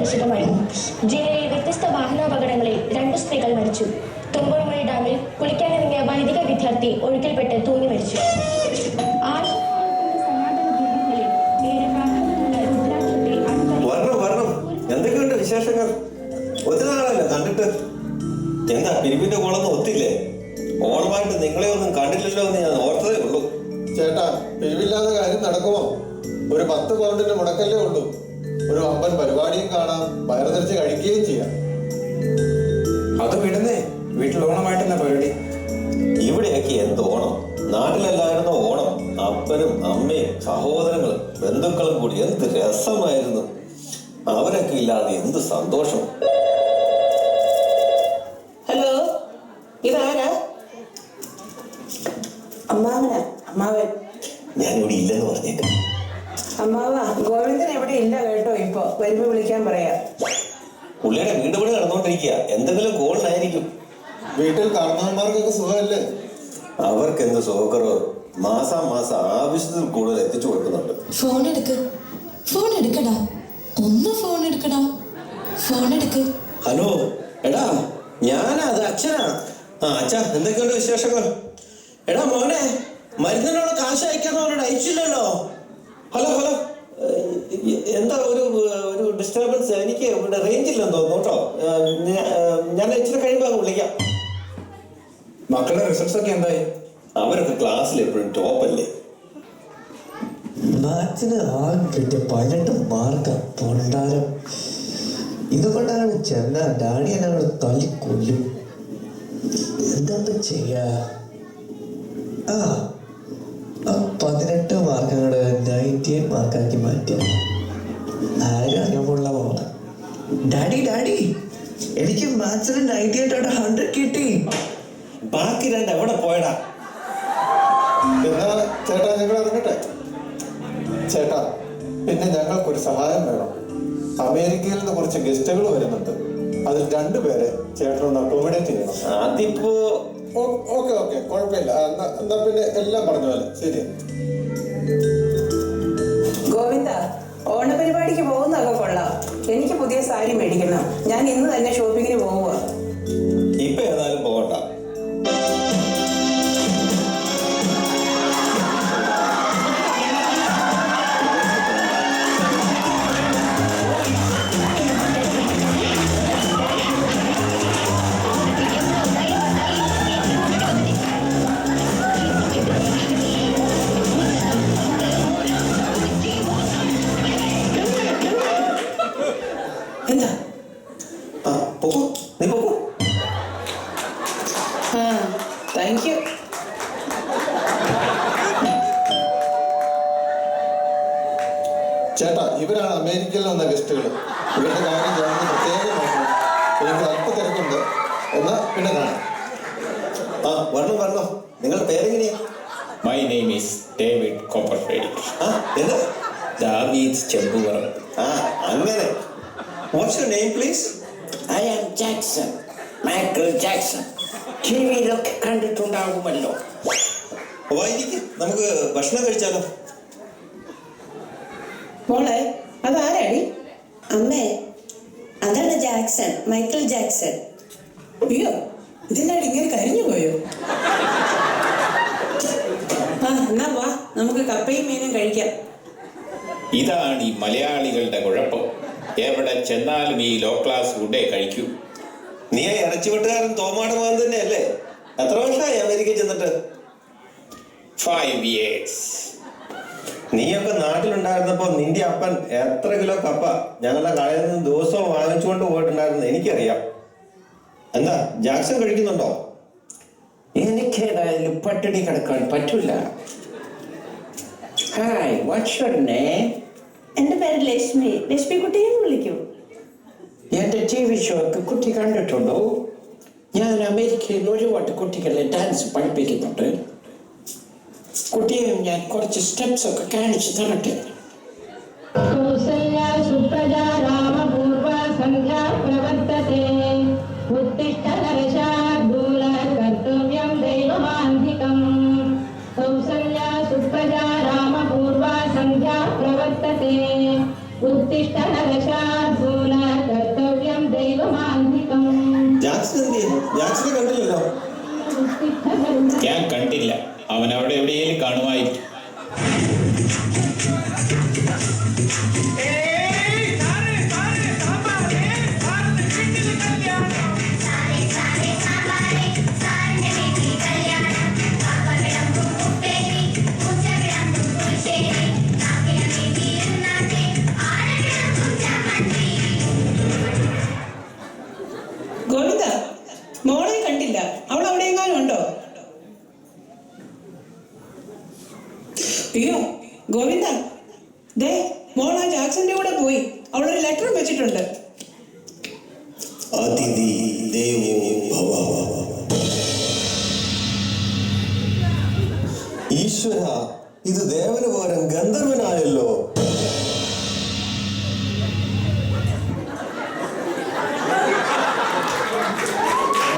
അപ്രതീക്ഷിതമായി. ജില്ലയിൽ വ്യത്യസ്ത വാഹനാപകടങ്ങളിൽ 2 സ്ത്രീകൾ മരിച്ചു. തുമ്പുഴമണി ഡാമിൽ കുളിക്കാനിറങ്ങിയ വൈദിക വിദ്യാർത്ഥി ഒഴുക്കിൽപ്പെട്ട് തൂങ്ങി മരിച്ചു. എന്തൊക്കെയുണ്ട് വിശേഷങ്ങൾ? ഒത്തിരി നാളല്ലേ കണ്ടിട്ട്? എന്താ പിരിവിന്റെ കോളൊന്നും ഒത്തില്ലേ? ഓണമായിട്ട് നിങ്ങളെ ഒന്നും കണ്ടില്ലല്ലോ എന്ന് ഞാൻ ഓർത്തതേ ഉള്ളൂ. ചേട്ടാ, പിരിവില്ലാത്ത കാര്യം നടക്കുമോ? ഒരു 10 പൗണ്ടിന്റെ മുടക്കല്ലേ ഉള്ളൂ. ഒരു വമ്പൻ പരിപാടിയും കാണാം, വയറ് നിറച്ച് കഴിക്കുകയും ചെയ്യാം. അത് വിടുന്നേ. വീട്ടിൽ ഓണമായിട്ടെന്നാ പരിപാടി? ഇവിടെയൊക്കെ എന്ത് ഓണം? നാട്ടിലല്ലായിരുന്നു ഓണം. അപ്പനും അമ്മയും സഹോദരങ്ങളും ബന്ധുക്കളും കൂടി എന്ത് രസമായിരുന്നു. അവരൊക്കെ ഇല്ലാതെ എന്ത് സന്തോഷം. ഹലോ, ഇതാരാ? അമ്മാവൻ. ഞാനിവിടെ ഇല്ലെന്ന് പറഞ്ഞേക്കാം. അമ്മാവ, ഗോവിന്ദൻ എവിടെ ഇല്ല കേട്ടോ. ഇപ്പൊ വരുമ്പോ വിളിക്കാൻ പറയാ. പുള്ളിയുടെ വീട് പണി നടന്നുകൊണ്ടിരിക്കുക. എന്തെങ്കിലും കോളിനായിരിക്കും. വീട്ടിൽ കാരണവന്മാർക്കൊക്കെ സുഖമല്ലേ? അവർക്ക് എന്ത് സുഖക്കുറവ്. മാസം ആവശ്യത്തിൽ കൂടുതൽ എത്തിച്ചു കൊടുക്കുന്നുണ്ട്. ഫോൺ എടുക്കടാ. ഒന്ന് ഫോൺ എടുക്കടാ. ഫോൺ എടുക്ക്. ഹലോ, എടാ ഞാനത് അച്ഛനാ. അച്ഛാ, എന്തൊക്കെയുണ്ട് വിശേഷങ്ങൾ? എടാ മോനെ, മരുന്നിനുള്ള കാശ് അയക്കാന്ന് പറഞ്ഞിട്ട് അയച്ചില്ലല്ലോ. ഹലോ, എന്താ ഒരു ഡിസ്റ്റർബൻസ്? എനിക്ക് ഇവിടെ റേഞ്ച് ഇല്ലെന്ന് തോന്നുന്നു കേട്ടോ. ഞാൻ ഇച്ചിരി കഴിയുമ്പോൾ വിളിക്കാം. മക്കളുടെ റിസൾട്ട്സ് ഒക്കെ എന്തായി? അവരൊക്കെ ക്ലാസ്സിൽ എപ്പോഴും ടോപ്പല്ലേ. മാത്സിന് ആകെ കിട്ടിയ 18 മാർക്കാ. പൊണ്ടാരം. ഇതുകൊണ്ടാണ് ചെന്ന ഡാഡി എന്നെ തല്ലിക്കൊല്ലും. എന്താ ചെയ്യാ? 18 മാർക്ക് അങ്ങോട്ട് 98 മാർക്കാക്കി മാറ്റിയ ആരും അനുഭവമുള്ള പോലെ. ഡാഡി എനിക്ക് മാത്സിന് 98 out of 100 കിട്ടി. ബാക്കി 2 എവിടെ പോയടാ? എന്നാ ചേട്ടാ, ഞങ്ങൾ ഇറങ്ങട്ടെ. ചേട്ടാ, പിന്നെ ഞങ്ങൾക്കൊരു സഹായം വേണം. അമേരിക്കയിൽ നിന്ന് കുറച്ച് ഗസ്റ്റുകൾ വരുന്നുണ്ട്. അതിൽ 2 പേരെ ചേട്ടനൊന്ന് അക്കോമഡേറ്റ് ചെയ്യണം. അതിപ്പോ ഓക്കെ, കുഴപ്പമില്ല. എന്നാ പിന്നെ എല്ലാം പറഞ്ഞ പോലെ ശരി. ഗോവിന്ദ, ഓണപരിപാടിക്ക് പോകുന്നതൊക്കെ കൊള്ളാം. എനിക്ക് പുതിയ സാരി മേടിക്കണം. ഞാൻ ഇന്ന് തന്നെ ഷോപ്പിങ്ങിന് പോവുക. ഇപ്പൊ ഏതായാലും പോകണ്ട. എന്താ? നീ പോകൂ. Thank you. ചേട്ടാ, ഇവരാണ് അമേരിക്കയിൽ വന്ന ഗസ്റ്റുകൾ. ഇവരുടെ കാര്യം ചേട്ടന് പ്രത്യേകം നോക്കണം. എനിക്ക് അല്പ തിരക്കുണ്ട്. എന്നാ പിന്നെ കാണാം. വരണം. നിങ്ങളുടെ പേരെങ്ങനെയാ? My name is David Copperfield. എന്താ? ദാവീദ് ചെമ്പുവറ. അങ്ങനെ. What's your name, please? I am Jackson, Michael Jackson. ടിവിയിലൊക്കെ കണ്ടിട്ടുണ്ടാകുമല്ലോ. വായിരിക്കും, നമുക്ക് ഭക്ഷണം കഴിച്ചാലോ? മോളെ, അതാരാടി? അമ്മേ, അതാണ് ജാക്സൺ, മൈക്കിൾ ജാക്സൺ. അയ്യോ, ഇതിനാണ് ഇങ്ങനെ കരിഞ്ഞു പോയോ? എന്നാ വാ, നമുക്ക് കപ്പയും മീനും കഴിക്കാം. ഇതാണ് ഈ മലയാളികളുടെ കുഴപ്പം. എവിടെ ചെന്നാലും ഈ ലോ ക്ലാസ് ഫുഡേ കഴിക്കൂ. നീ ഇറച്ചിവെട്ടുകാരൻ തോമാട് മോൻ തന്നെയല്ലേ? എത്ര വർഷമായി അമേരിക്കയിൽ ചെന്നിട്ട്? 5 years. നീയൊക്കെ നാട്ടിലുണ്ടായിരുന്നപ്പോ നിന്റെ അപ്പൻ എത്ര കിലോ കപ്പ ഞങ്ങളുടെ കടയിൽ നിന്ന് ദിവസവും വാങ്ങിച്ചുകൊണ്ട് പോയിട്ടുണ്ടായിരുന്നു എനിക്കറിയാം. എന്താ ജാക്സൺ കഴിക്കുന്നുണ്ടോ? എനിക്കേതായാലും പട്ടിണി കിടക്കാൻ പറ്റില്ല. Hi, what's your name? എൻ്റെ പേര് ലക്ഷ്മി. ലക്ഷ്മി കുട്ടിയെന്ന് വിളിക്കൂ. എൻ്റെ TV ഷോക്ക് കുട്ടി കണ്ടിട്ടുണ്ടോ? ഞാൻ അമേരിക്കയിൽ ഒരുപാട് കുട്ടികളെ ഡാൻസ് പഠിപ്പിക്കുന്നുണ്ട്. കുട്ടിയെയും ഞാൻ കുറച്ച് സ്റ്റെപ്സ് ഒക്കെ കാണിച്ചു തരട്ടെ. उत्तिष्ठ नरशार्दूल ജാക്സനെ കണ്ടില്ലല്ലോ. ഞാൻ കണ്ടില്ല. അവൻ അവിടെ എവിടെയെങ്കിലും കാണുമായിരിക്കും. ഗോവിന്ദ, മോളെ കണ്ടില്ല. അവൾ അവിടെ എങ്ങാനും ഉണ്ടോ? അയ്യോ ഗോവിന്ദ, ദേ മോൾ ആ ജാക്സന്റെ കൂടെ പോയി. അവളൊരു ലെറ്ററും വെച്ചിട്ടുണ്ട്.